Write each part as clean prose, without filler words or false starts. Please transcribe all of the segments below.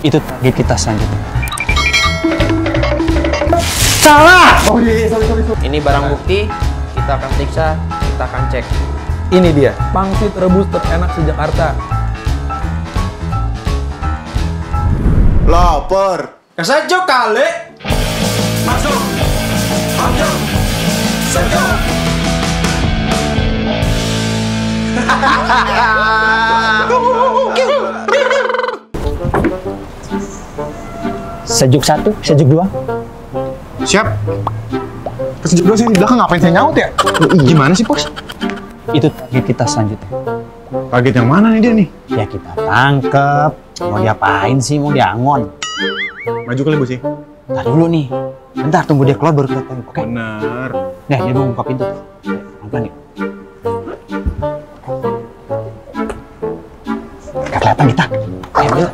Itu target kita selanjutnya. Salah! Oh iya, sorry. Ini barang bukti, kita akan periksa, kita akan cek. Ini dia, pangsit rebus terenak se-Jakarta. Lapar. Kesejuk kali! Masuk. Sejuk. Sejuk 1, sejuk 2. Siap. Kesejuk dulu sih di belakang, ngapain saya nyaut ya? Gimana sih, Bos? Itu target kita selanjutnya. Target yang mana nih dia nih? Ya kita tangkep. Mau diapain sih? Mau diangon? Maju kali, Bos ya. Ntar dulu nih. Bentar, tunggu dia keluar baru kelihatan. Oke? Bener. Nah, dia mau buka pintu. Pelan nih. Gak kelihatan kita. Ayo, yuk.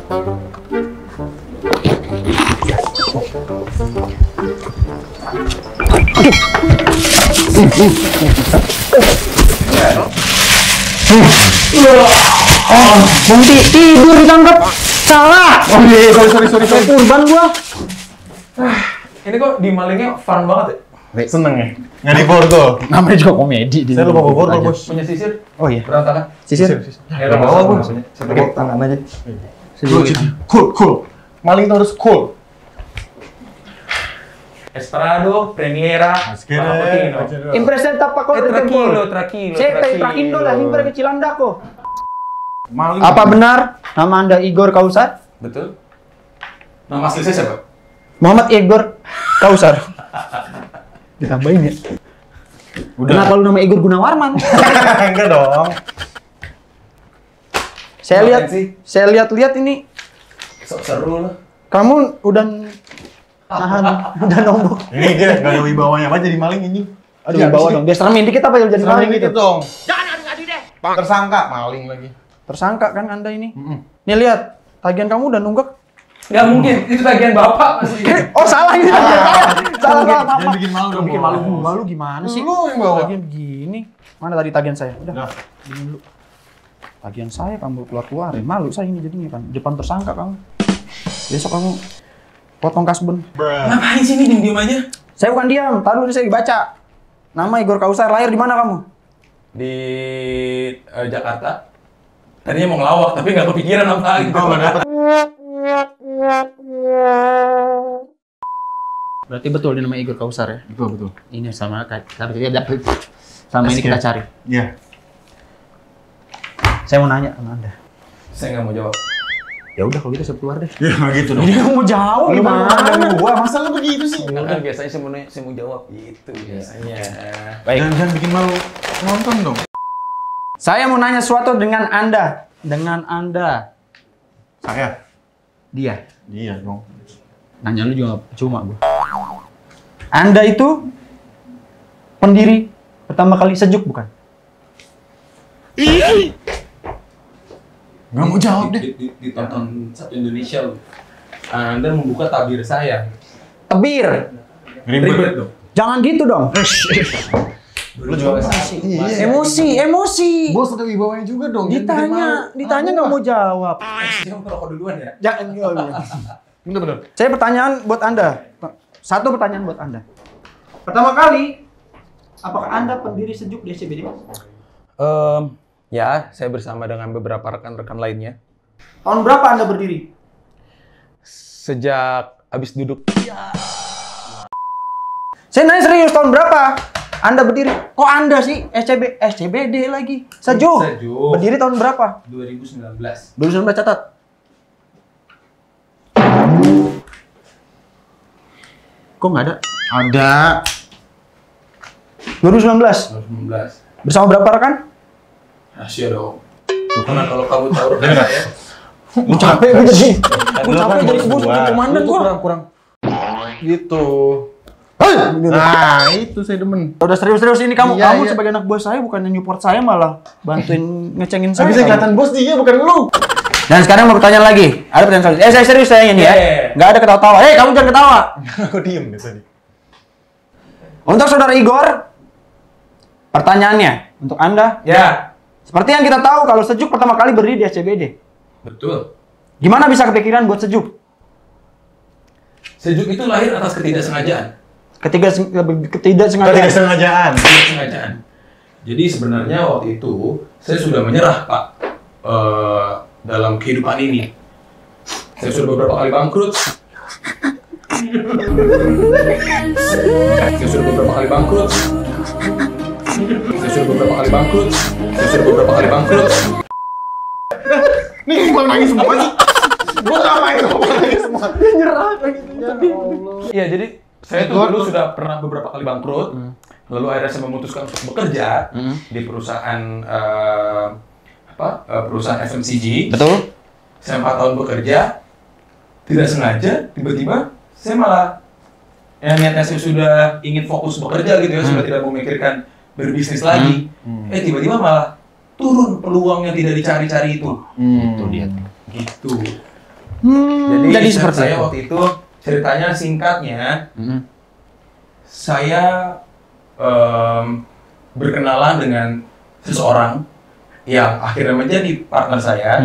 Bukti tidur ditangkap. Salah! Oh iya, sorry. Kurban gua. Ini kok di malingnya fun banget ya? Seneng ya? Nggak di borgol. Namanya juga komedi. Saya lupa bawa borgol, Bos. Punya sisir? Oh iya. Berantakan? Sisir. Ya, udah bawa, Bos. Saya pakai tangan aja. Cool. Maling tuh harus cool. Esperado, Premiera, Cappuccino. Impresenta pa ko Trakilo. Saya Trakindo lah, impre ke Cilandako. Maling. Apa benar nama Anda Igor Kausar? Betul. Nama asli saya siapa? Muhammad Igor Kausar. Ditambahin ya. Udah. Kenapa lu nama Igor Gunawarman? Enggak dong. Ngapain sih? Saya lihat ini Sok seru lah. kamu udah nahan, udah nombok. Ini dia nggak ada wibawanya apa jadi maling ini. Aduh, bawa dong. Biar seremin dikit apa jadi maling gitu. dong. Jangan adu-adu deh. Tersangka maling lagi. Tersangka kan Anda ini. Nih lihat, tagihan kamu udah nunggak. Nggak mungkin, itu tagihan bapak masih. Oh, salah ini tagihan. Salah. Jangan bikin malu dong. Bikin malu gua, lu gimana sih? Lu yang bawa. Tagihan begini. Mana tadi tagihan saya? Udah. Nah. Dingin dulu. Tagihan saya kamu keluar-keluarin. Malu saya ini jadinya kan. Depan tersangka kamu. Besok kamu potong kasbon. Ngapain sih ini diem aja? Saya bukan diam, tadi dulu saya baca. Nama Igor Kausar, lahir di mana kamu? Di Jakarta. Tadinya mau ngelawak, tapi nggak kepikiran apa gitu. Oh, nggak dapet. Berarti betul dia nama Igor Kausar ya? Betul. Ini sama ini kita cari. Iya. Saya mau nanya sama Anda. Saya nggak mau jawab. Ya udah kalau gitu saya keluar deh. Ya nggak gitu dong. Dia mau jawab Lu gimana? mana gua? Masa lu begitu sih? Enggak kan biasanya saya mau jawab gitu biasanya. Baik. Jangan bikin malu nonton dong. Saya mau nanya sesuatu dengan Anda. Dengan Anda. Saya. Dia. Iya dong. Nanya lu juga nggak cuma gua. Anda itu pendiri pertama kali Sejuk bukan? Nggak mau jawab deh. Ditonton satu Indonesia lu. Anda membuka tabir saya. Tebir. Ribet dong. Jangan gitu dong. Lu juga Iya. Emosi. Bos ada wibawanya juga dong. jangan bikin Ditanya malu. nggak mau jawab. Kamu perokok duluan ya? Jangan. Bener. Saya pertanyaan buat Anda. Satu pertanyaan buat Anda. Pertama kali, apakah Anda pendiri Sejuk di SCBD? Ya, saya bersama dengan beberapa rekan-rekan lainnya. Tahun berapa Anda berdiri? Sejak habis duduk. Saya nanya serius, tahun berapa Anda berdiri? Kok Anda sih? SCBD lagi. Sejuk. Berdiri tahun berapa? 2019. 2019 catat. Kok nggak ada? Ada. 2019. 2019. Bersama berapa rekan? Rahasia dong. Karena kalau kamu tahu rekan saya, Gue capek gue jadi. Gue Lu capek kan jadi bos bos gua. komandan itu gua. kurang. Gitu. Hei! Nah, itu saya demen. Udah serius-serius ini kamu Iya, kamu iya. sebagai anak buah saya bukannya nyupport saya malah bantuin ngecengin saya. Tapi saya kelihatan bos dia bukan lu. Dan sekarang mau pertanyaan lagi. Ada pertanyaan selanjutnya. Saya serius saya ini ya. Nggak ada ketawa-tawa. Kamu jangan ketawa. Aku diem deh tadi. Untuk saudara Igor, pertanyaannya untuk Anda. Ya, Seperti yang kita tahu kalau Sejuk pertama kali berdiri di SCBD. betul. Gimana bisa kepikiran buat Sejuk? Sejuk itu lahir atas ketidaksengajaan. Ketidaksengajaan. Ketidaksengajaan. Jadi sebenarnya waktu itu saya sudah menyerah, Pak, dalam kehidupan ini. Saya sudah beberapa kali bangkrut. Saya sudah beberapa kali bangkrut. Nih, gua nangis semua sih. Gua ngapain nangis semua. Dia nyerah kayak gitu. Iya, jadi saya tuh dulu sudah pernah beberapa kali bangkrut. Lalu akhirnya saya memutuskan untuk bekerja di perusahaan perusahaan FMCG. Betul. Saya 4 tahun bekerja, tidak sengaja tiba-tiba saya malah yang niatnya saya sudah ingin fokus bekerja gitu ya, sudah tidak memikirkan berbisnis lagi. Tiba-tiba malah turun peluang yang tidak dicari-cari itu. Itu dia. Gitu. Jadi Jadi seperti saya itu. waktu itu ceritanya singkatnya, saya berkenalan dengan seseorang yang akhirnya menjadi partner saya.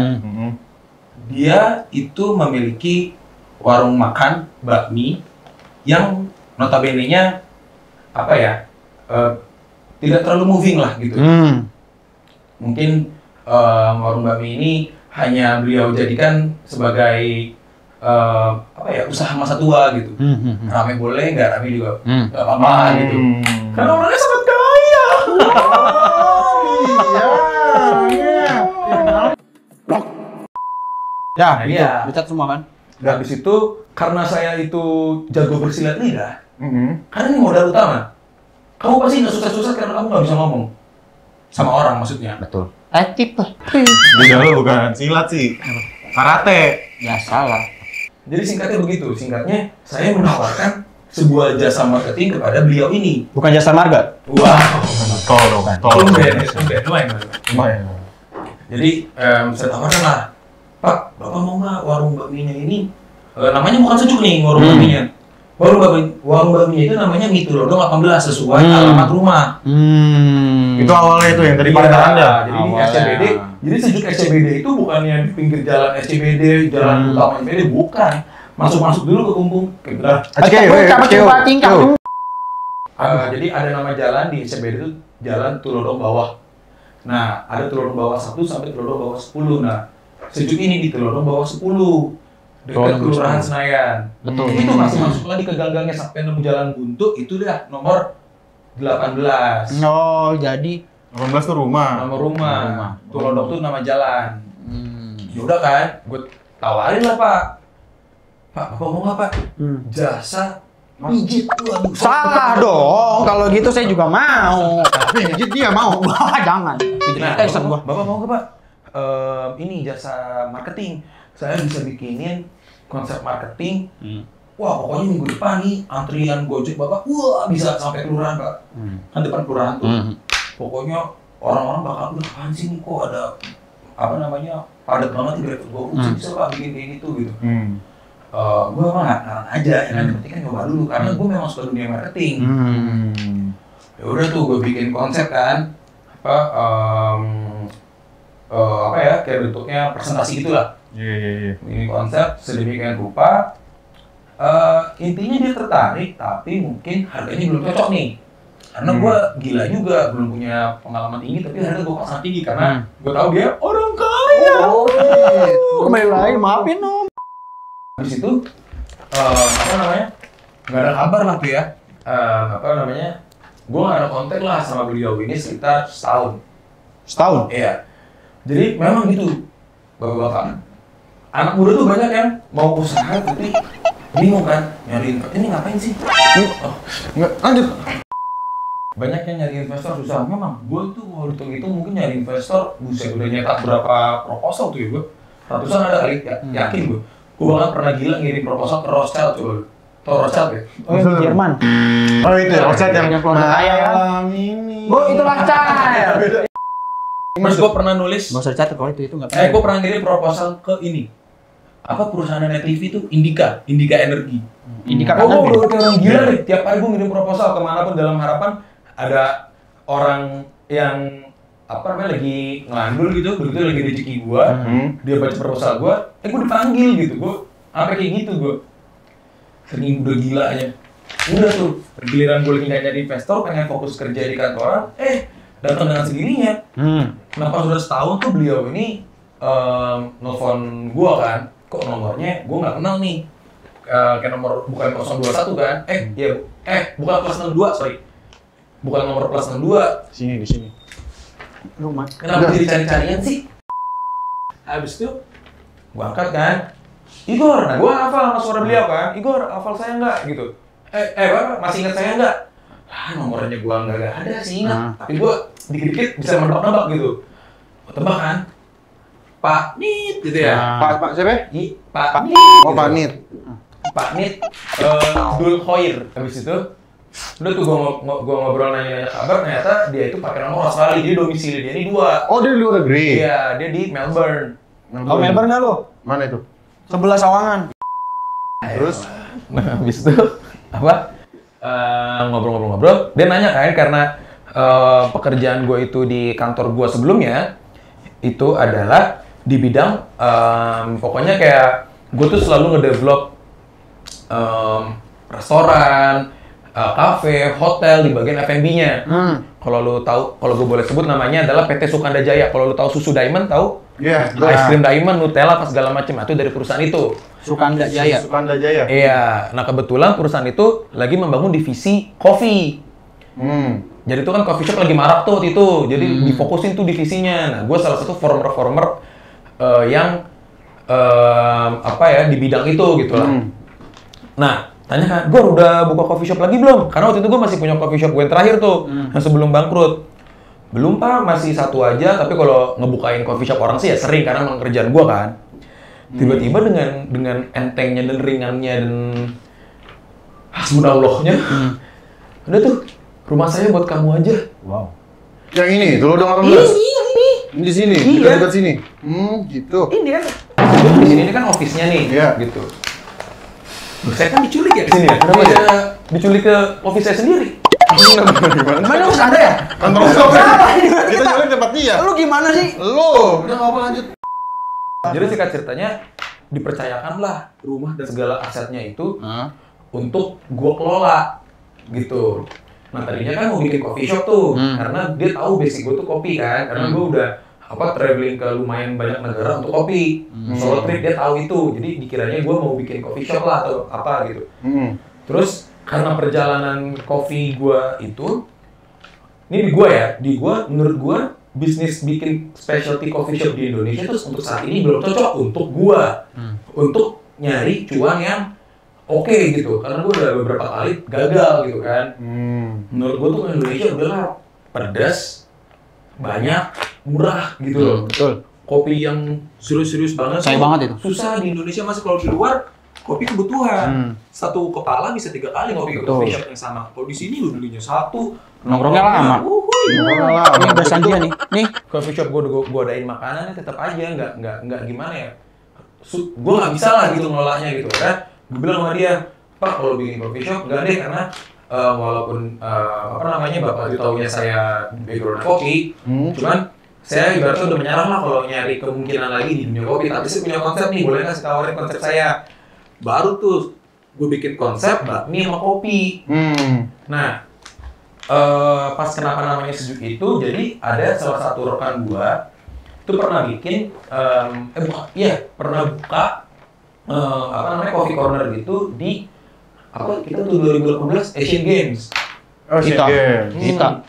Dia itu memiliki warung makan bakmi yang notabene-nya tidak terlalu moving lah gitu. Mungkin warung bakmi ini hanya beliau jadikan sebagai usaha masa tua gitu. Rame boleh, nggak rame juga nggak apa-apa gitu. Karena orangnya sangat kaya. Ya, Nah, gitu. iya. Dicat semua kan? Dan habis itu karena saya itu jago bersilat lidah, karena ini modal utama. Kamu pasti nggak sukses-sukses karena kamu nggak bisa ngomong sama orang maksudnya. Betul. Lidah lu bukan silat sih. Karate. Ya salah. Jadi singkatnya begitu. Singkatnya saya menawarkan sebuah jasa marketing kepada beliau ini. Bukan jasa marga. Wow. Tolong. Tumben, lumayan. Lumayan. Jadi saya tawarkan lah, Pak, Bapak mau nggak warung bakminya ini? Namanya bukan Sejuk nih warung bakminya. Warung bakminya itu namanya Mitulodong 18 sesuai alamat rumah. Itu awalnya itu yang dari Pantai Anda. Jadi di SCBD, jadi Sejuk SCBD itu bukannya di pinggir jalan SCBD, jalan utama SCBD, bukan. Masuk dulu ke Kumpung. Jadi ada nama jalan di SCBD itu Jalan Tulodong Bawah. Nah, ada Tulodong Bawah 1 sampai Tulodong Bawah 10. Nah, Sejuk ini di Tulodong Bawah 10. Dekat Kelurahan Senayan. Betul. Itu masih masuk lagi ke gangnya sampai nemu jalan buntu, itu dah nomor 18. Oh, jadi 18 tuh rumah. Nama rumah. Tulodong tuh nama jalan. Ya udah kan, gue tawarin lah, Pak. Pak, Bapak mau nggak, Pak? Jasa pijit. Waduh, salah dong. Kalau gitu saya juga mau. Tapi pijit dia mau. Wah, jangan. Pijit Nah, kita gua. Bapak mau nggak, Pak? Ini jasa marketing. Saya bisa bikinin konsep marketing. Wah, pokoknya minggu depan nih antrian Gojek Bapak, wah bisa sampai kelurahan, Pak. Kan depan kelurahan tuh. Pokoknya orang-orang bakal, apaan sih nih kok ada padat banget di driver gue, bisa Pak bikin kayak gitu. Gue emang ngarang aja, ya kan, penting kan nyoba dulu, karena gue memang suka dunia marketing. Ya udah tuh, gue bikin konsep kan, kayak bentuknya presentasi gitulah. Ini konsep sedemikian rupa, intinya dia tertarik, tapi mungkin harganya belum cocok nih. Karena gue gila juga, belum punya pengalaman tinggi, tapi harga gue pasang tinggi karena gue tahu dia orang kaya. Kembali lagi, maafin om. Habis itu, nggak ada kabar lah tuh ya. Gue nggak ada kontak lah sama beliau ini sekitar setahun. Setahun? Iya. Jadi memang gitu, bapak-bapak. Anak muda tuh banyak yang mau usaha tapi bingung kan, nyari ini ngapain sih? Nggak, lanjut. Banyak yang nyari investor susah. Memang, gue tuh kalau hitung-hitung mungkin nyari investor, buset udah nyetak berapa proposal tuh ya gue. Ratusan ada kali, yakin gue. Gue bahkan pernah gila ngirim proposal ke Rothschild coba. Tau Rothschild ya? Oh, yang di Jerman. Oh itu ya, Rothschild yang keluarga kaya ya. ini. Oh, itu Rothschild. Terus gue pernah nulis, Gak usah dicatat kalau itu nggak. gue pernah ngirim proposal ke ini. Apa perusahaan Net TV itu? Indika Energi. Indika Gue Energi. udah kayak orang gila deh, tiap hari gue ngirim proposal kemanapun dalam harapan ada orang yang apa namanya lagi ngelandul gitu, begitu lagi rezeki gua, dia baca proposal gua, gua dipanggil gitu, gua apa kayak gitu gua. Sering udah gila aja. Udah tuh, giliran gua lagi nggak jadi investor, pengen fokus kerja di kantoran, datang dengan sendirinya. Nah pas udah setahun tuh beliau ini nelfon gua kan, kok nomornya gua nggak kenal nih. Kayak nomor bukan 021 kan? Bukan plus 62, sorry. Bukan nomor plus 62. Sini, di sini. Rumah. Kenapa jadi cari-carian sih? Habis itu gua angkat kan. Igor, nah gua hafal sama suara beliau kan. Igor, hafal saya nggak gitu. Masih ingat saya nggak? Nomornya gua nggak ada sih ingat. Tapi gua dikit-dikit bisa menebak-nebak gitu. Tebak kan? Pak Nit gitu ya. Pak siapa? Pak Nit. Oh, Pak Nit. Pak Nit Dul Khoir. Habis itu udah tuh gua ngobrol nanya kabar, ternyata dia itu pakai nomor Australia, jadi domisili dia ini 2. Oh, dia di luar negeri. Iya, dia di Melbourne. Oh, Melbourne nggak lo? Mana itu? Sebelah Sawangan. Terus? Nah, habis itu apa? Ngobrol-ngobrol, dia nanya kan karena pekerjaan gue itu di kantor gue sebelumnya itu adalah di bidang pokoknya kayak gue tuh selalu ngedevelop restoran, kafe, hotel di bagian F&B-nya. Kalau lu tahu, kalau gue boleh sebut namanya adalah PT Sukanda Jaya. Kalau lu tahu susu Diamond, tahu? Iya. Ice cream Diamond, Nutella, apa segala macam itu dari perusahaan itu. Sukanda Jaya. Sukanda Jaya. Iya. Nah kebetulan perusahaan itu lagi membangun divisi kopi. Jadi itu kan coffee shop lagi marak tuh waktu itu. Jadi difokusin tuh divisinya. Nah gue salah satu former yang di bidang itu gitu lah. Nah tanya kan, gue udah buka coffee shop lagi belum? Karena waktu itu gue masih punya coffee shop gue yang terakhir tuh, yang sebelum bangkrut. Belum Pak, masih 1 aja, tapi kalau ngebukain coffee shop orang sih ya sering, karena memang kerjaan gue kan. Tiba-tiba dengan entengnya dan ringannya dan hasbunallahnya, udah tuh, rumah saya buat kamu aja. Wow. Yang ini, dulu dong 18. Ini. Di sini, Iya. dekat sini. Gitu. Ini kan, di sini ini kan office-nya nih, Iya. gitu. Loh, saya kan diculik ya ke sini ya? Kenapa ya? Diculik ke office saya sendiri. Mana harus ada ya? Kantor kita jualin tempat dia. Lu gimana sih? Lu, udah ngapa lanjut. Jadi singkat ceritanya, dipercayakanlah rumah dan segala asetnya itu untuk gua kelola, gitu. Nah tadinya kan mau bikin coffee shop tuh, karena dia tahu basic gua tuh kopi kan, karena gua udah traveling ke lumayan banyak negara untuk kopi. Solo trip dia tahu itu, jadi dikiranya gua mau bikin coffee shop lah atau apa gitu. Terus karena perjalanan kopi gua itu, ini di gua menurut gua bisnis bikin specialty coffee shop di Indonesia tuh untuk saat ini belum cocok untuk gua, untuk nyari cuan yang oke gitu, karena gua udah beberapa kali gagal gitu kan. Menurut gua tuh Indonesia udahlah pedas, banyak, murah gitu loh. Betul. Kopi yang serius-serius banget. Sayang banget itu. Susah di Indonesia, masih kalau di luar kopi kebutuhan. Satu kepala bisa 3 kali ngopi ke coffee shop yang sama. Kalau di sini lu belinya 1. Nongkrongnya lama. Ini udah janjian nih. Nih. Coffee shop gua adain makanannya tetap aja nggak gimana ya. Gua nggak bisa lah gitu nolaknya gitu kan. Gue bilang sama dia, Pak kalau bikin coffee shop nggak deh, karena walaupun Bapak itu taunya saya background kopi, cuman saya ibaratnya udah menyerah lah kalau nyari kemungkinan lagi di dunia kopi. Tapi saya punya konsep nih, boleh nggak saya tawarin konsep saya? Baru tuh gue bikin konsep bakmi sama kopi. Nah, pas kenapa namanya sejuk itu, jadi ada salah satu rekan gua itu pernah bikin, pernah buka coffee corner gitu di kita tuh 2018 Asian Games. Kita.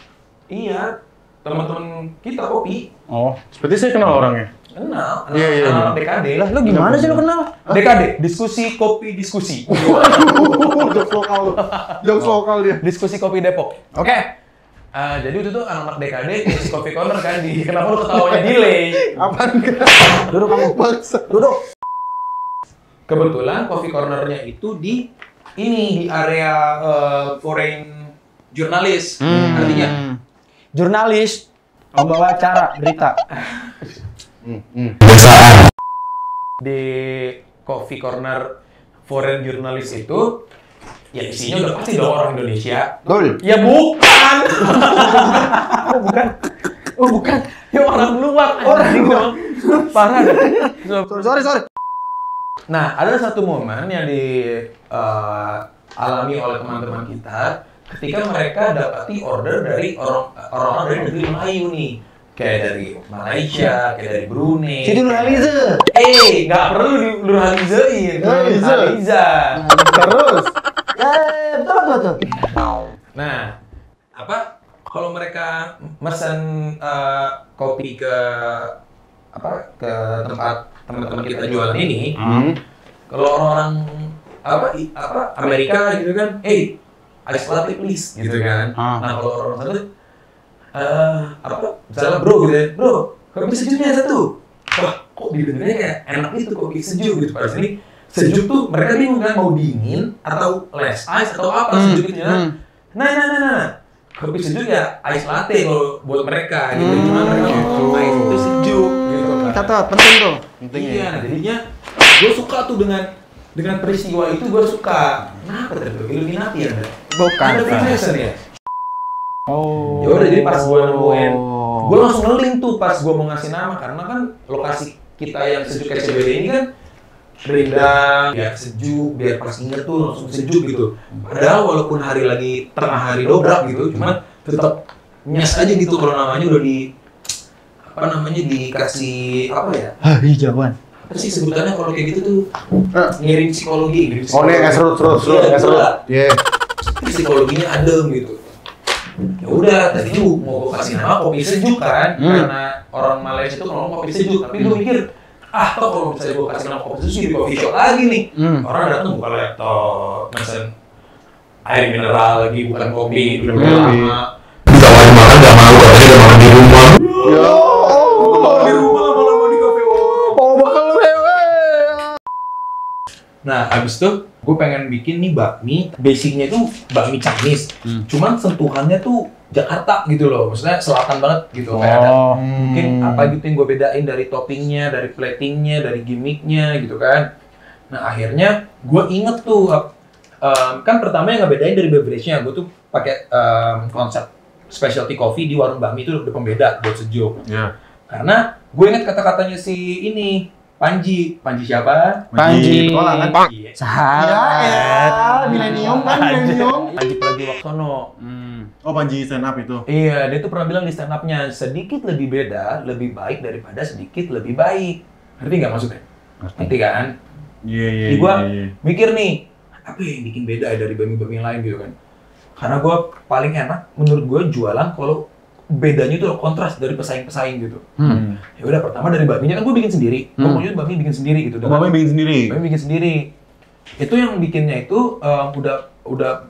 Iya, teman-teman kita kopi. Oh, seperti saya kenal orangnya. Kenal, Iya. anak DKD. Lah, lu gimana sih lu kenal? DKD, diskusi kopi diskusi. Jokes lokal dia. Diskusi kopi Depok. Oke. Jadi itu tuh anak-anak DKD diskusi kopi corner kan di kenapa lu ketawanya delay? Apaan enggak? Duduk kamu. Bangsa. Duduk. Kebetulan coffee cornernya itu di area foreign jurnalis. Artinya Jurnalis. Pembawa acara, berita. di coffee corner foreign jurnalis itu ya isinya udah pasti dong orang Indonesia. Betul. Ya bukan. Oh bukan, ya orang luar. Parah deh. Sorry. Nah, ada satu momen yang alami oleh teman-teman kita ketika mereka dapati order dari orang-orang dari negeri Melayu nih. Kayak dari Malaysia, kayak dari Brunei. Jadi Nurhaliza. Nggak perlu Nurhalizain. Nurhaliza. Terus. Betul. Nah, kalau mereka mesen kopi ke tempat teman-teman kita jualan ini, kalau orang Amerika gitu kan, ice latte please gitu kan. Nah, kalau orang sana misalnya bro gitu ya, bro, kopi sejuknya satu. Wah, kok didengarnya kayak enak gitu kopi sejuk gitu. Pada sini sejuk tuh mereka bingung kan mau dingin atau less ice atau apa sejuk gitu ya. Nah. Kopi sejuk ya ice latte kalau buat mereka gitu. Cuma mereka mau ice itu sejuk gitu. Catat, penting tuh. Iya, nah jadinya gue suka tuh dengan peristiwa itu gue suka. Kenapa tuh? Illuminati ya? Bukan. Ada Freemason ya? Oh. Ya udah, jadi pas gue nemuin, gue langsung ngeling tuh pas gue mau ngasih nama, karena kan lokasi kita yang sejuk kayak CBD ini kan rindang, biar sejuk, biar pas inget tuh langsung sejuk gitu. Padahal walaupun hari lagi tengah hari dobrak gitu, cuman tetap nyes aja gitu kalau namanya udah dikasih apa ya? Hijauan. Apa sih sebutannya kalau kayak gitu tuh? Ngirim psikologi. Oh, ini nggak serut. Iya. Psikologinya adem gitu. Ya udah, tadinya mau gue kasih nama kopi sejuk kan, karena orang Malaysia itu kalau kopi sejuk, tapi gue mikir, kalau misalnya gue kasih nama kopi sejuk di coffee shop lagi nih, orang datang buka laptop, mesen air mineral lagi, bukan kopi, udah lama. Ditawarin makan nggak mau, katanya udah makan di rumah. Makan di rumah, lama-lama di cafe orang. Oh, bakal lewe. Nah, abis itu gue pengen bikin nih bakmi, basicnya itu bakmi Chinese, cuman sentuhannya tuh Jakarta gitu loh, maksudnya selatan banget gitu. Kayak ada mungkin apa gitu yang gue bedain dari toppingnya, dari platingnya, dari gimmicknya gitu kan. Nah akhirnya gue inget tuh, kan pertama yang ngebedain dari beverage-nya, gue tuh pakai konsep specialty coffee di warung bakmi itu udah pembeda buat sejuk. Karena gue inget kata-katanya si ini, Panji siapa? Panji. Sekolah kan? Iya. Sahabat. Milenium. Panji Pragiwaksono. Oh, Panji stand up itu. Iya, dia tuh pernah bilang di stand up-nya, sedikit lebih beda, lebih baik daripada sedikit lebih baik. Ngerti nggak maksudnya? Ngerti kan? Iya. Jadi gue mikir nih, apa yang bikin beda dari bakmi-bakmi yang lain gitu kan? Karena gue paling enak menurut gue jualan kalau bedanya itu kontras dari pesaing-pesaing gitu. Ya udah, pertama dari bakminya kan gue bikin sendiri. Gue mau bakmi bikin sendiri gitu. Bakmi bikin sendiri. Bakmi bikin sendiri. Itu yang bikinnya itu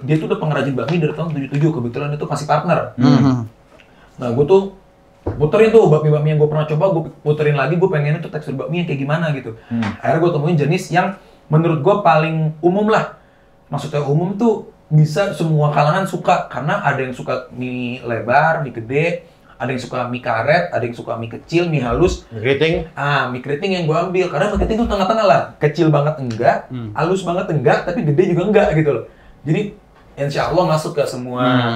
dia tuh udah pengrajin bakmi dari tahun 77, kebetulan itu masih partner. Nah, gue tuh muterin tuh bakmi-bakmi yang gue pernah coba, gue puterin lagi, gue pengen tuh tekstur bakmi yang kayak gimana gitu. Akhirnya gue temuin jenis yang menurut gue paling umum lah. Maksudnya umum tuh bisa semua kalangan suka, karena ada yang suka mie lebar, mie gede, ada yang suka mie karet, ada yang suka mie kecil, mie halus. Mie keriting. Mie keriting yang gue ambil, karena mie keriting tuh tengah-tengah lah, kecil banget enggak, halus banget enggak, tapi gede juga enggak gitu loh. Jadi insya Allah masuk ke semua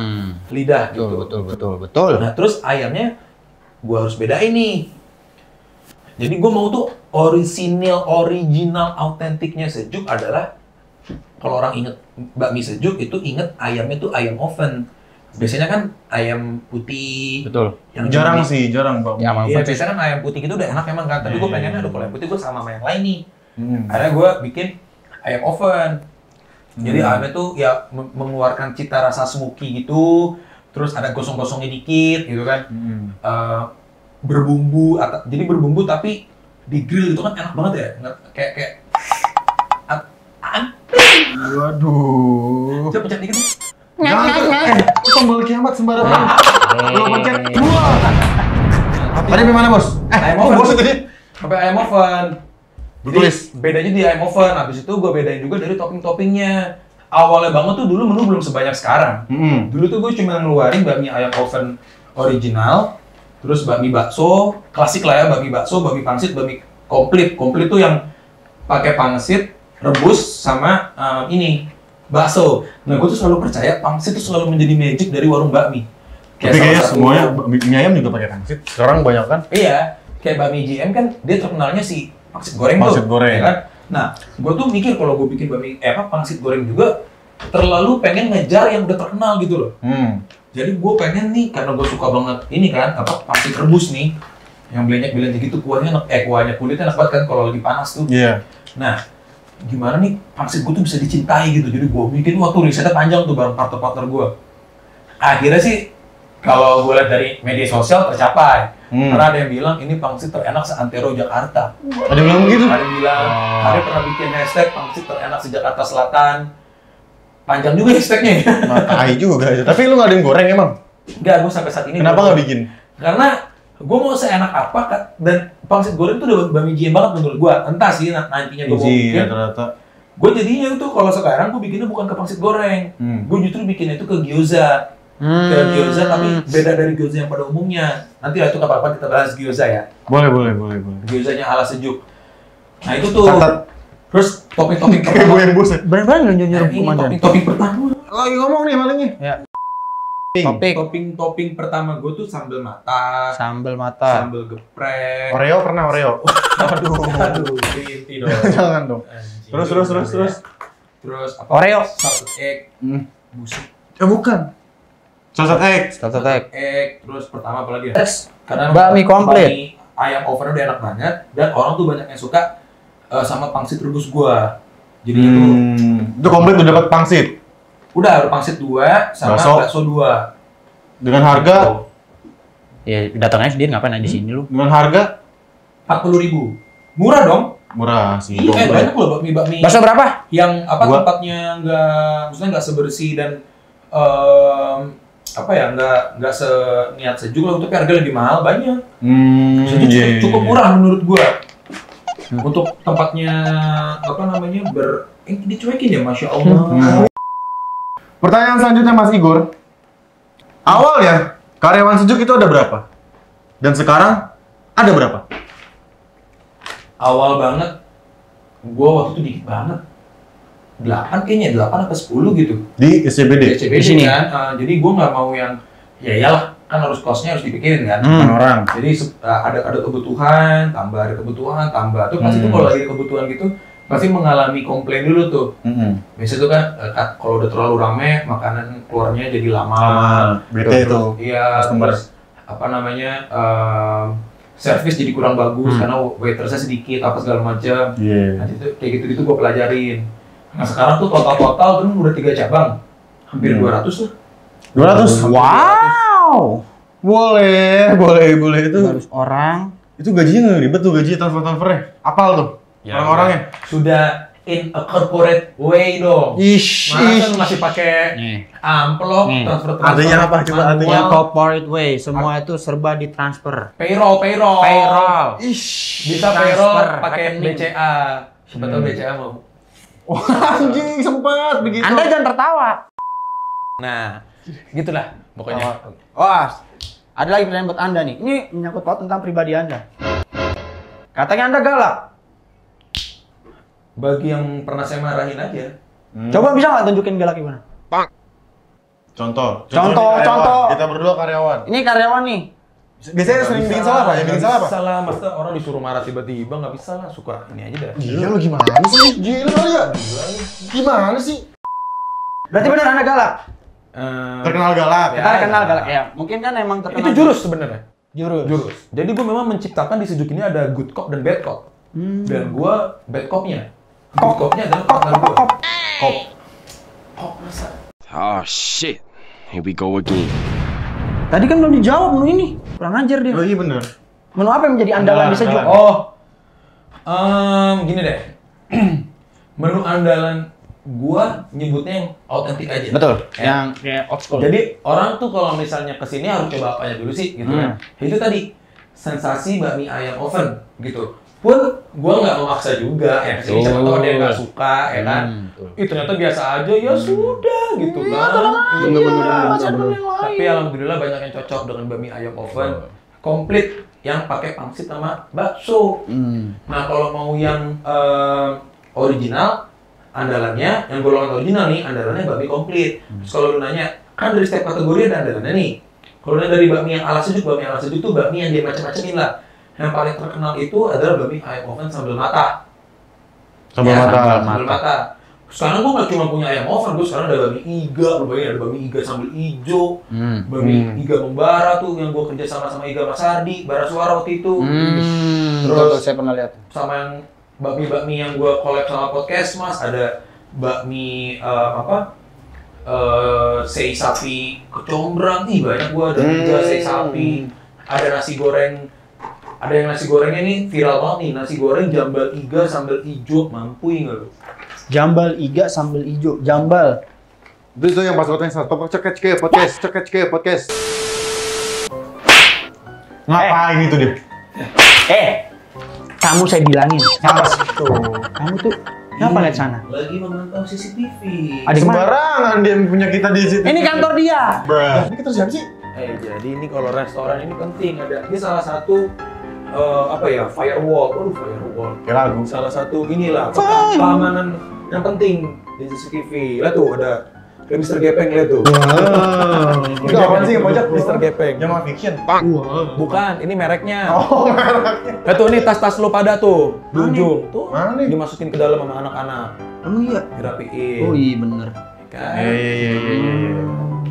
lidah gitu. Betul. Nah terus ayamnya gue harus bedain nih. Jadi gue mau tuh original autentiknya sejuk adalah, kalau orang inget bakmi sejuk itu inget ayamnya tuh ayam oven. Biasanya kan ayam putih. Betul. Yang Jarang Bang. Iya, biasanya kan ayam putih gitu udah enak emang kan. Tapi gue pengennya kalau ayam putih gue sama yang lain nih. Akhirnya gue bikin ayam oven. Jadi ayamnya tuh ya mengeluarkan cita rasa smoky gitu. Terus ada gosong-gosongnya dikit gitu kan. Berbumbu, jadi berbumbu tapi di grill itu kan enak banget ya. Kayak Waduh. coba pencet dikit. Tombol kiamat sembarangan. Lo pencet. Tadi gimana, Bos? Ayam oven. Bos tadi. Sampai ayam oven. Jadi bedanya di ayam oven. Habis itu gue bedain juga dari topping-toppingnya. Awalnya banget tuh dulu menu belum sebanyak sekarang. Dulu tuh gue cuma ngeluarin bakmi ayam oven original, terus bakmi bakso, klasik lah ya, bakmi bakso, bakmi pangsit, bakmi komplit. Komplit tuh yang pakai pangsit, rebus sama bakso. Nah, gue tuh selalu percaya pangsit tuh selalu menjadi magic dari warung bakmi. Tapi kayaknya semuanya mie ayam juga pakai pangsit. Sekarang banyak kan? Iya, kayak bakmi JM kan dia terkenalnya si pangsit goreng Pangsit tuh. goreng. Ya kan? Nah, gue tuh mikir kalau gue bikin pangsit goreng juga terlalu pengen ngejar yang udah terkenal gitu loh. Jadi gue pengen nih, karena gue suka banget ini kan, pangsit rebus nih, yang belenyak-belenyak gitu, kuahnya kulitnya enak banget kan kalau lagi panas tuh. Iya. Nah, gimana nih pangsit gue tuh bisa dicintai gitu. Jadi gue bikin waktu risetnya panjang tuh bareng partner-partner gue. Akhirnya sih, kalau gue lihat dari media sosial tercapai. Karena ada yang bilang ini pangsit terenak se-antero Jakarta. Ada yang bilang begitu? Ada yang bilang, ada yang pernah bikin hashtag pangsit terenak se-Jakarta Selatan. Panjang juga hashtagnya ya. Matai juga itu. Tapi lu nggak ada yang goreng emang? Enggak, gue sampai saat ini. Kenapa nggak bikin? Karena gue mau seenak apa kan, dan pangsit goreng tuh udah bakmi JM banget menurut gue. Entah sih nantinya gue mau bikin. Rata-rata. Gue jadinya tuh kalau sekarang gue bikinnya bukan ke pangsit goreng. Gue justru bikinnya itu ke gyoza. Ke gyoza tapi beda dari gyoza yang pada umumnya. Nanti lah itu kapan-kapan kita bahas gyoza ya. Boleh. Gyozanya ala sejuk. Nah itu tuh. Catat. Terus topping-topping Kayak gue yang buset. Bener-bener nyuruh ini komandan. topping pertama. Lagi ngomong nih malingnya. Ya. Topik. Topping pertama gue tuh sambal mata, Sambal mata. sambal geprek. Oreo pernah Oreo. Aduh, inti dong. Jangan dong. Anjing. Terus. Terus apa? Oreo. Salted egg. Busuk. Bukan. Salted egg. Salted egg. Terus pertama apa lagi ya? Karena Bakmi komplit. bakmi ayam oven udah enak banget dan orang tuh banyak yang suka sama pangsit rebus gua. Jadi itu Itu komplit udah dapat pangsit. udah ada pangsit 2 sama bakso 2. Dengan harga? Ya datangnya sendiri ngapain di sini lu? Dengan harga? 40.000. Murah dong. Murah sih. Iya, banyak loh bakmi Bakso berapa? yang Gua- tempatnya maksudnya nggak sebersih dan nggak seniat sejuk lah, tapi harga lebih mahal banyak. Jadi cukup murah menurut gua. Untuk tempatnya dicuekin ya, masya Allah. Pertanyaan selanjutnya Mas Igor. Awal ya, karyawan sejuk itu ada berapa? Dan sekarang ada berapa? Awal banget, gua waktu itu dikit banget. 8 kayaknya, 8 atau 10 gitu. Di SCBD? SCBD Di sini? kan, jadi gua nggak mau yang, ya iyalah, kan harus kosnya harus dipikirin kan. Orang. Jadi ada kebutuhan, tambah. Tuh pasti tuh kalau lagi ada kebutuhan gitu, pasti mengalami komplain dulu tuh. Biasanya tuh kan, kalau udah terlalu rame, makanan keluarnya jadi lama. Bete itu. Iya, customer. terus servis jadi kurang bagus karena waitersnya sedikit, apa segala macam. Nah itu kayak gitu-gitu gue pelajarin. Nah sekarang tuh total tuh udah 3 cabang, hampir 200 lah. 200? Wow. Boleh itu. Harus orang. Itu gajinya nggak ribet tuh, gaji transfer-transfernya. Apal tuh orang-orangnya. Sudah in a corporate way dong. Masa lu masih pakai Nih. amplop, Nih. transfer. Artinya apa? Coba artinya. Punya corporate way, semua itu serba ditransfer. Payroll. Bisa Transfer, payroll pakai rekening. BCA. Siapa tahu BCA mau. Anjing sempat begitu. Anda jangan tertawa. Nah, gitulah pokoknya. Ada lagi pertanyaan buat Anda nih. Ini menyangkut paut tentang pribadi Anda. Katanya Anda galak. Bagi yang pernah saya marahin aja. Coba bisa nggak tunjukin galak gimana? Contoh. Contoh. Kita berdua karyawan. Ini karyawan nih. Biasanya sering bikin salah apa? Yang bikin salah apa? Salah, masa orang disuruh marah tiba-tiba nggak bisa lah, suka ini aja dah. Gila lu gimana sih? Gila lu ya? Gimana sih? Berarti benar Anda galak. Terkenal galak. Ya. Kita kenal galak ya. Mungkin kan emang terkenal. Itu jurus sebenarnya. Jurus. Jadi gue memang menciptakan di sejuk ini ada good cop dan bad cop. Dan gue bad copnya. Good copnya adalah partner gue. Cop masa. Oh shit. Here we go again. Tadi kan belum dijawab menu ini. Kurang ajar dia. Oh iya bener. Menu apa yang menjadi andalan di sejuk? Gini deh. Menu andalan gua nyebutnya yang autentik aja. Betul. Ya. Yang kayak old school. Jadi orang tuh kalau misalnya kesini harus coba apanya dulu sih, gitu kan? Itu tadi sensasi bakmi ayam oven, gitu. Pun gua nggak memaksa juga, ya. Kesini siapa tahu ada yang nggak suka, ya kan? Ternyata biasa aja, ya sudah, gitu kan? Tapi alhamdulillah banyak yang cocok dengan bakmi ayam oven, komplit, yang pakai pangsit sama bakso. Nah kalau mau yang original, andalannya, yang golongan original nih, andalannya bakmi komplit. Terus kalau lu nanya, kan dari setiap kategori ada andalannya nih. Kalau dari bakmi yang ala sejuk tuh bakmi yang dia macam-macamin lah. Yang paling terkenal itu adalah bakmi ayam oven sambal mata. Sambal Sambal mata. Sekarang gue nggak cuma punya ayam oven, gue sekarang ada bakmi iga, ada bakmi iga sambal hijau, bakmi iga membara tuh yang gue kerja sama Iga Mas Ardi, Bara Suara waktu itu. Terus saya pernah lihat. Sama yang bakmi yang gue collab sama podcast Mas, ada bakmi sei sapi kecombrang, banyak gue ada juga sei sapi, ada nasi goreng. Ada yang nasi gorengnya nih viral banget nih, nasi goreng jambal iga sambal hijau, mampu nggak lo? Jambal iga sambal hijau, jambal. Itu yang pas waktu yang podcast. Ngapain itu dia? Kamu saya bilangin. Apa sih tuh? Kamu tuh kenapa lihat sana? Lagi memantau CCTV. Ada kemana? Sembarangan dia punya kita di situ. Ini kantor dia. Bruh. Ini kita siapa sih? Jadi ini kalau restoran ini penting ada. Ini salah satu firewall. Firewall. Kayak lagu. Salah satu inilah keamanan yang penting di CCTV. Lihat tuh ada kayak Mr. Gepeng, lihat tuh. Wow. Itu apaan sih yang pojok? Mr. Gepeng. Yang fiction. Bukan, ini mereknya. Oh, mereknya. Lihat tuh, ini tas-tas lo pada tuh, di ujung. Tuh, Mana nih? dimasukin ke dalam sama anak-anak. Emang iya? Dirapiin. Oh iya bener. Kan? Iya.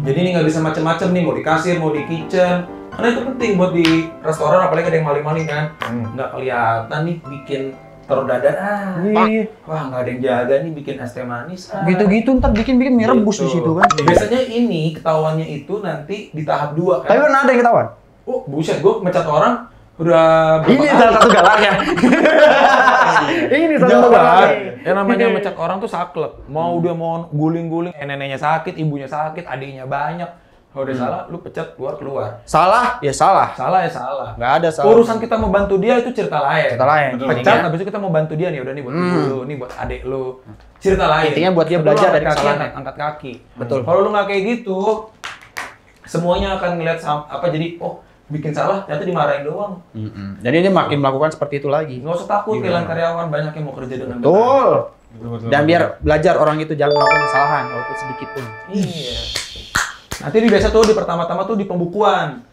Jadi ini nggak bisa macam-macam nih, mau di kasir, mau di kitchen. Karena itu penting buat di restoran, apalagi ada yang maling-maling kan. Nggak kelihatan nih bikin taruh dada, wah nggak ada yang jaga nih bikin es teh manis. Gitu-gitu ntar bikin mie rebus di situ kan. Biasanya ini ketahuannya itu nanti di tahap 2 kan. Tapi pernah ada yang ketahuan? Oh buset, gue mecat orang udah berapa Ini kali? salah satu galaknya. Ini salah satu galaknya. Yang namanya mecat orang tuh saklek. Mau udah mau guling-guling, neneknya sakit, ibunya sakit, adiknya banyak. Kalau udah salah, lu pecat keluar. Salah ya salah. Salah ya salah. Nggak ada salah. Urusan kita mau bantu dia itu cerita lain. Cerita lain. Pecat, habis itu kita mau bantu dia nih, udah nih buat ibu lu, nih buat adik lu. Cerita lain. Intinya buat dia Lu belajar angkat dari kaki, kesalahannya. angkat kaki. Betul. Kalau lu nggak kayak gitu, semuanya akan ngeliat jadi bikin salah, ternyata dimarahin doang. Jadi dia makin melakukan seperti itu lagi. Nggak usah takut kehilangan karyawan, banyak yang mau kerja dengan benar. Betul. Dan biar belajar orang itu jangan melakukan kesalahan walaupun sedikit pun. Iya. Nanti biasa tuh di pertama-tama tuh di pembukuan.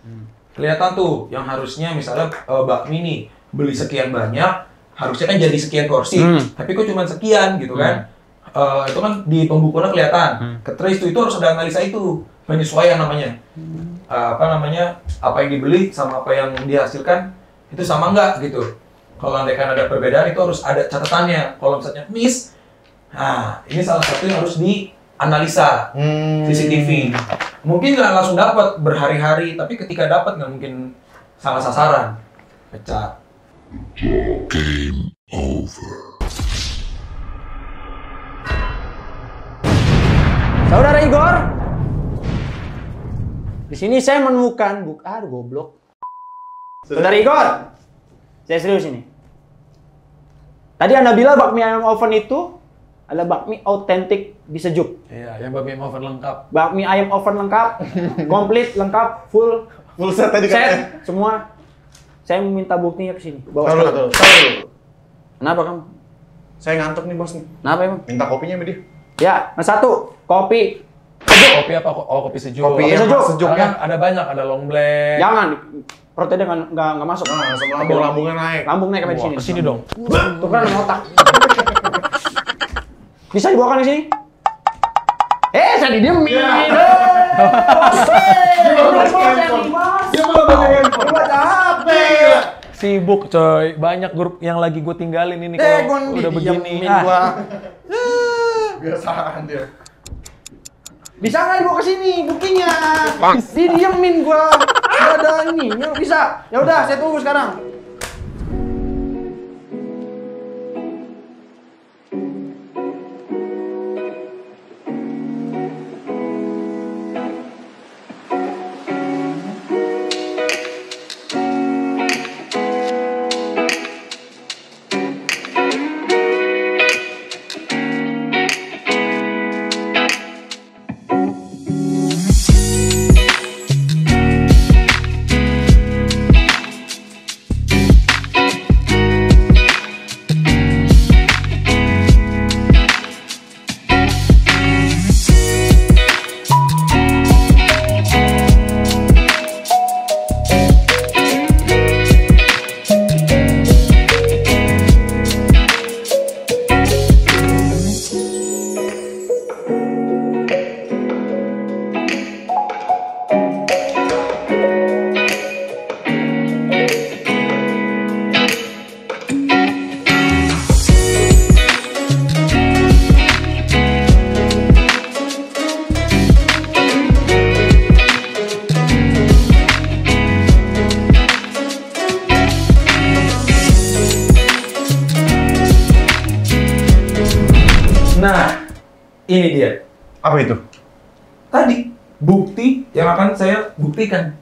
Kelihatan tuh yang harusnya misalnya bakmi nih beli sekian banyak, harusnya kan jadi sekian porsi, tapi kok cuma sekian gitu kan. Itu kan di pembukuannya kelihatan. Terus itu harus ada analisa itu, penyesuaian namanya. Apa yang dibeli sama apa yang dihasilkan itu sama nggak gitu. Kalau andaikan ada perbedaan itu harus ada catatannya. Kalau misalnya miss, nah ini salah satu yang harus dianalisa CCTV. Mungkin nggak langsung dapat berhari-hari, tapi ketika dapat nggak mungkin salah sasaran, pecat. Game over. Saudara Igor, di sini saya menemukan goblok. Saudara Igor, saya serius ini. Tadi Anda bilang bakmi ayam oven itu adalah bakmi autentik di Sejuk. Iya, yang bakmi oven lengkap. Bakmi ayam oven lengkap, komplit, lengkap, full set tadi set, semua. Saya meminta buktinya ke sini. Bawa Tahu. Kenapa kamu? Saya ngantuk nih bos nih. Kenapa emang? Minta kopinya sama dia. Ya, yang satu, kopi. Kopi apa? Oh, kopi sejuk. Kopi yang sejuk. Sejuk kan ada banyak, ada long black. Jangan, proteinnya nggak masuk. Langsung lambungnya naik. Lambung naik sampai di sini. Ke sini dong. Tuh kan ada otak. Bisa dibawakan ke sini? Saya didiemin. Sibuk coy, banyak grup yang lagi gue tinggalin ini kalau udah begini. Biasaan dia. Bisa nggak dibawa ke sini buktinya? Didiemin gua. Nggak ada ini. Bisa. Ya udah, saya tunggu sekarang. Ini dia. Apa itu? Tadi bukti yang akan saya buktikan.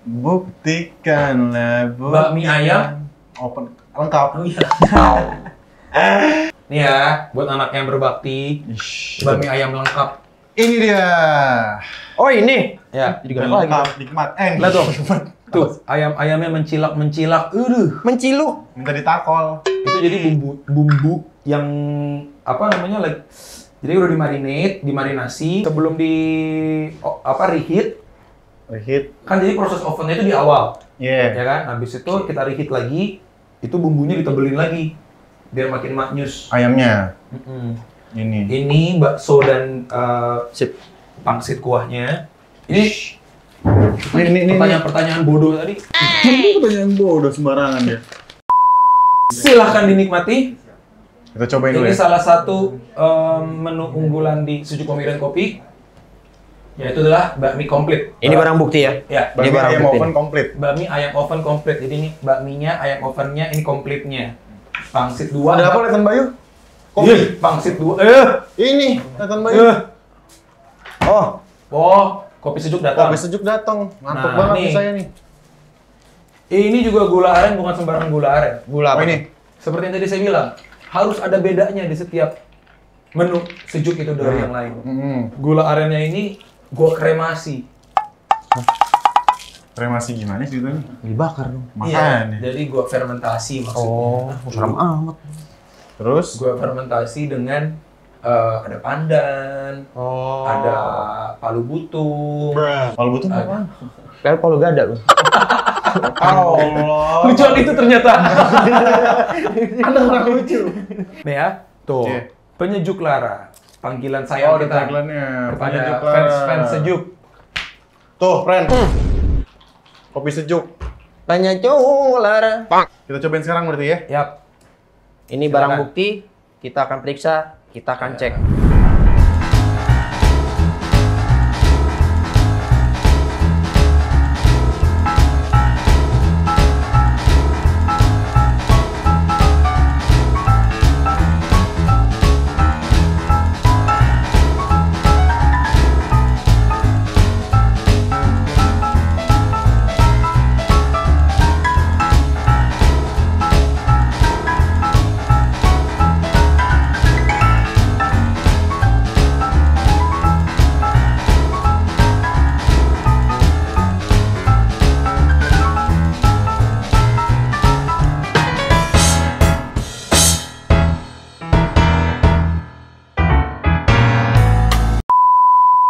Buktikanlah Bakmi ayam open lengkap. Oh iya. Nih ya, buat anak yang berbakti, bakmi ayam lengkap. Ini dia. Oh ini. Ya, Lengkap, nikmat. Lihat tuh, ayamnya mencilak. Menciluk. Minta ditakol. Itu jadi bumbu yang apa namanya? Jadi udah dimarinasi sebelum reheat. Reheat. Kan jadi proses ovennya itu di awal. Iya. Ya kan? Habis itu kita reheat lagi, itu bumbunya ditebelin lagi biar makin maknyus. Ayamnya. Ini Ini. bakso dan pangsit kuahnya. Ini pertanyaan bodoh tadi. Pertanyaan bodoh sembarangan ya. Silahkan dinikmati. Kita cobain dulu Ini ya. salah satu menu unggulan di Sujuk Kopi dan Kopi, yaitu adalah bakmi komplit. Ini barang bukti ya. Ya, Ini Bakmi barang ayam bukti. oven komplit. bakmi ayam oven komplit. Jadi ini bakminya, ayam ovennya, ini komplitnya. Pangsit 2. Ada apa Nathan Bayu? Kopi. Pangsit 2. Ini Nathan Bayu. Oh, kopi sejuk datang. Kopi sejuk datang. Ngantuk Nah, banget nih. nih saya nih. Ini juga gula aren, bukan sembarang gula aren. Gula Oh apa? ini. Seperti yang tadi saya bilang, harus ada bedanya di setiap menu sejuk itu dari yang lain. Gula arennya ini gua kremasi. Kremasi gimana sih itu? Dibakar dong. Makanya. Jadi gua fermentasi maksudnya. Oh, serem amat. Terus Gua fermentasi dengan ada pandan, ada palu butung. kalau butuh apa? Kayak Palu Gada loh. Allah. Lucuan itu ternyata. Ada orang lucu. Nih ya, tuh. Iya. Penyejuk lara. Panggilan saya Oh, ada kita tagline-nya. kepada Penyejuk lara. fans sejuk. Tuh, friend. Kopi sejuk. Tanya cowok Lara. Kita cobain sekarang berarti ya. Yap. Ini Silakan. barang bukti. Kita akan periksa. Kita akan cek.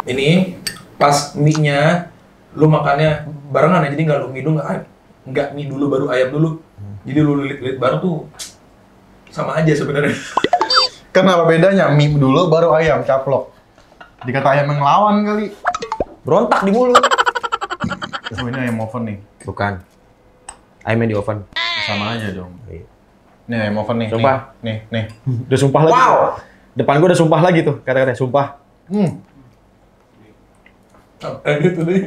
Ini pas mie-nya lu makannya barengan ya, jadi nggak lu mie dulu nggak mie dulu baru ayam dulu. Jadi lu lilit-lilit bareng tuh sama aja sebenarnya. Kenapa bedanya? Mie dulu baru ayam caplok. Dikata ayam yang lawan kali. Berontak di mulut. Oh, ini ayam oven nih. Bukan. Ayamnya di oven. Sama aja dong. Nih ayam oven nih. Sumpah. Nih. Udah sumpah lagi. Wow. Depan gua udah sumpah lagi tuh. Kata-kata sumpah. Gitu deh.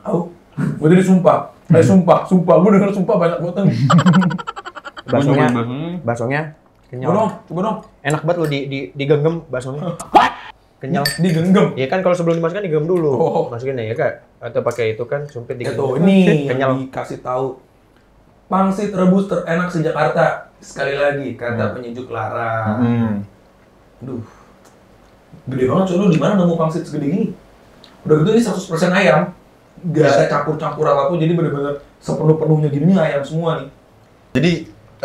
Au. Gua tadi sumpah. Sumpah. Gua denger sumpah banyak banget. Baksonya kenyal. Coba dong. Enak banget lu digenggam baksonya. Kenyal. Digenggam. Iya kan kalau sebelum dimasukkan digenggam dulu. Oh. Masukin ya kak. Atau pakai itu kan sumpit Ya digenggam. tuh, ini kenyal. yang dikasih tahu. Pangsit rebus terenak se-Jakarta. Sekali lagi, kata penyejuk lara. Aduh. Gede banget, coba lu di mana nemu pangsit segede gini? Udah gitu ini 100% ayam. Gak ada campur-campur apapun, jadi bener-bener sepenuh-penuhnya gini ayam semua nih. Jadi,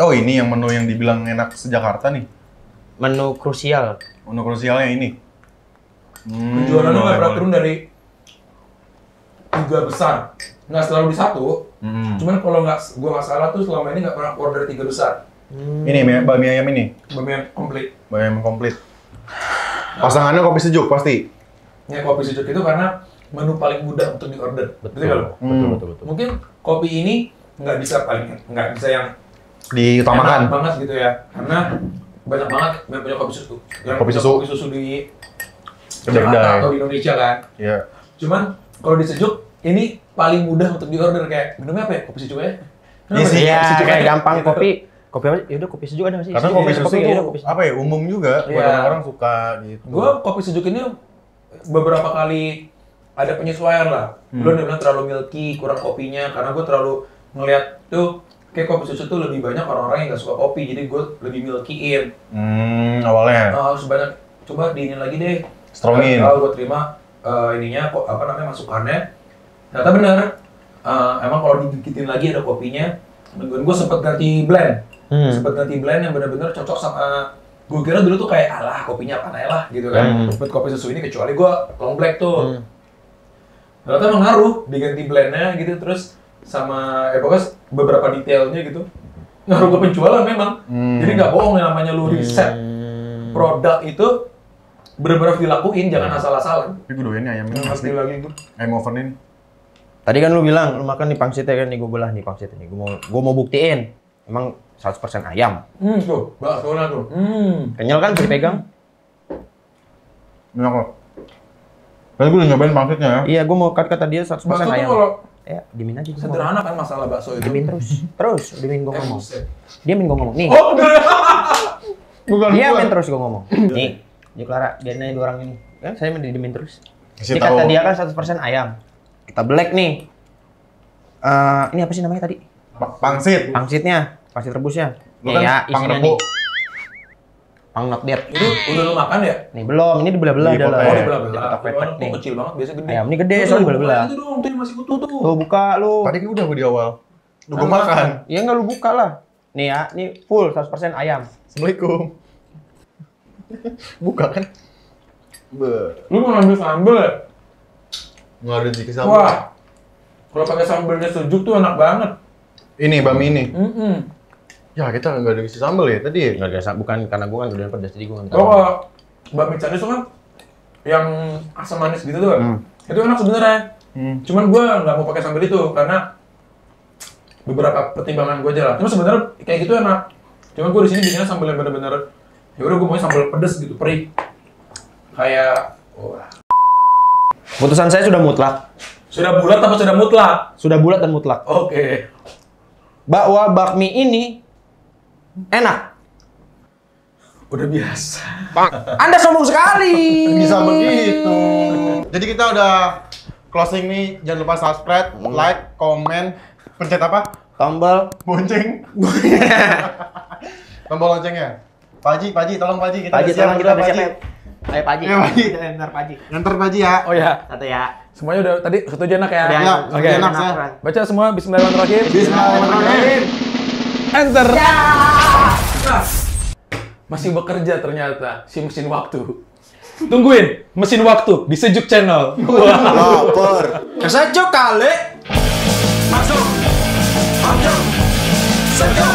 oh ini yang menu yang dibilang enak se-Jakarta nih. Menu krusial. Menu krusialnya ini. Penjualannya nggak pernah turun dari 3 besar. Nggak selalu di 1. Cuman kalau gua nggak salah tuh selama ini nggak pernah order 3 besar. Ini bakmi ayam ini. Bakmi yang komplit. Bakmi ayam komplit. Pasangannya kopi sejuk pasti. Ya kopi sejuk itu karena menu paling mudah untuk diorder. Betul kalau. Betul. Mungkin kopi ini nggak bisa yang Diutamakan. enak banget gitu ya, karena banyak banget yang punya kopi susu. Yang Kopi punya susu. kopi susu di Kedai. Jakarta atau di Indonesia kan. Iya. Cuman kalau di sejuk ini paling mudah untuk diorder, kayak minumnya apa ya? Kopi sejuk ya. Iya, kayak gampang Gitu. Kopi apa? Ya udah kopi sejuk ada masih. Karena kopi susu ya udah tuh kopi sejuk. apa ya umum juga buat Iya. orang-orang suka gitu. Gue kopi sejuk ini beberapa kali ada penyesuaian lah. Dulu dia bilang terlalu milky, kurang kopinya, karena gue terlalu ngeliat tuh kayak kopi susu tuh lebih banyak orang-orang yang nggak suka kopi, jadi gue lebih milky-in. Awalnya. Harus banyak, coba diinin lagi deh. Strongin. Kalau gue terima ininya, kok apa namanya masukannya, ternyata bener. Emang kalau digigitin lagi ada kopinya. Dan gue sempet ganti blend, yang benar-benar cocok sama. Gue kira dulu tuh kayak alah kopinya apa lah gitu kan. Buat kopi susu ini kecuali gue long black tuh. Ternyata emang ngaruh diganti blendnya gitu, terus sama pokoknya beberapa detailnya gitu ngaruh ke penjualan memang. Jadi nggak bohong yang namanya lu riset produk itu bener-bener dilakuin, jangan asal-asalan. Tapi gue doyan nih ayamnya Pasti asli. lagi gue. Ayam oven ini. Tadi kan lu bilang lu makan nih pangsitnya kan nih, gue belah nih pangsitnya nih. Gue mau buktiin. Emang 100% ayam. Tuh, baksonya tuh. Kenyal kan bisa dipegang? Enak kok. Tadi gue udah nyobain pangsitnya ya. Iya, gue mau kata dia 100% Bakso tuh ayam. kalau Ya, dimin aja gua sederhana kan masalah bakso itu. Dimin terus. Terus, dimin gue ngomong. buset. Diamin gue ngomong. Nih, Oh, bener. Bukan. diamin terus gue ngomong. Nih, Juk Lara, biarin aja dua orang ini. Kan saya diamin terus. Kasih Ini kata tahu. dia kan 100% ayam. Kita black nih. Ini apa sih namanya tadi? Pangsit. Pangsitnya, pangsit rebusnya. Lu Nih kan ya, pang isinya rebo. nih. Pang not dead. Itu udah lu makan ya? Nih belum, ini dibelah-belah Di adalah. potong. Oh, Eh, dibelah-belah. Dipetek-petek Itu nih. kecil banget, biasa gede. Ayam ini gede, Tuh, soalnya dibelah-belah. Itu dong, tadi masih utuh tuh. Tuh buka lu. Tadi kan udah gue di awal. Lu gue makan. Ya enggak lu buka lah. Nih ya, ini full 100% ayam. Assalamualaikum. Buka kan? Lu mau ngambil sambel ya? Nggak ada dikit sambal. Wah. Kalau pakai sambelnya sejuk tuh enak banget. Ini bami ini. Ya kita nggak ada isi sambal ya tadi. Enggak ada, bukan karena gua kan udah pedas jadi gua enggak. Oh, kalau bakmi Chinese tuh kan yang asam manis gitu tuh. Itu enak sebenarnya. Cuman gua nggak mau pakai sambal itu karena beberapa pertimbangan gua aja lah. Cuma sebenarnya kayak gitu enak. Cuma gua di sini bikinnya sambal yang bener-bener ya udah gua mau sambal pedes gitu, perih. Kayak wah. Putusan saya sudah mutlak. Sudah bulat apa sudah mutlak? Sudah bulat dan mutlak. Oke. Bahwa bakmi ini enak. Udah biasa. Anda sombong sekali. Bisa begitu. Jadi kita udah closing nih. Jangan lupa subscribe, like, komen, pencet apa? Tombol. Bonceng. Tombol loncengnya. Pak Haji, tolong Pak Haji. Kita Paji, udah siap, tolong kita udah, udah Pak siap. Haji. Ayo Paji. Ayo, Paji. Ntar Paji. Nganter Pak Haji ya. Oh ya. Satu ya. Semuanya udah tadi setuju enak ya? Udah, Ya, Oke. enak saya. Baca semua bismillahirrahmanirrahim. Bismillahirrahmanirrahim. Enter. Nah, masih bekerja ternyata si mesin waktu. Tungguin mesin waktu di Sejuk Channel. Wah. Lapor. Kesejuk kali. Masuk. Masuk. Sejuk.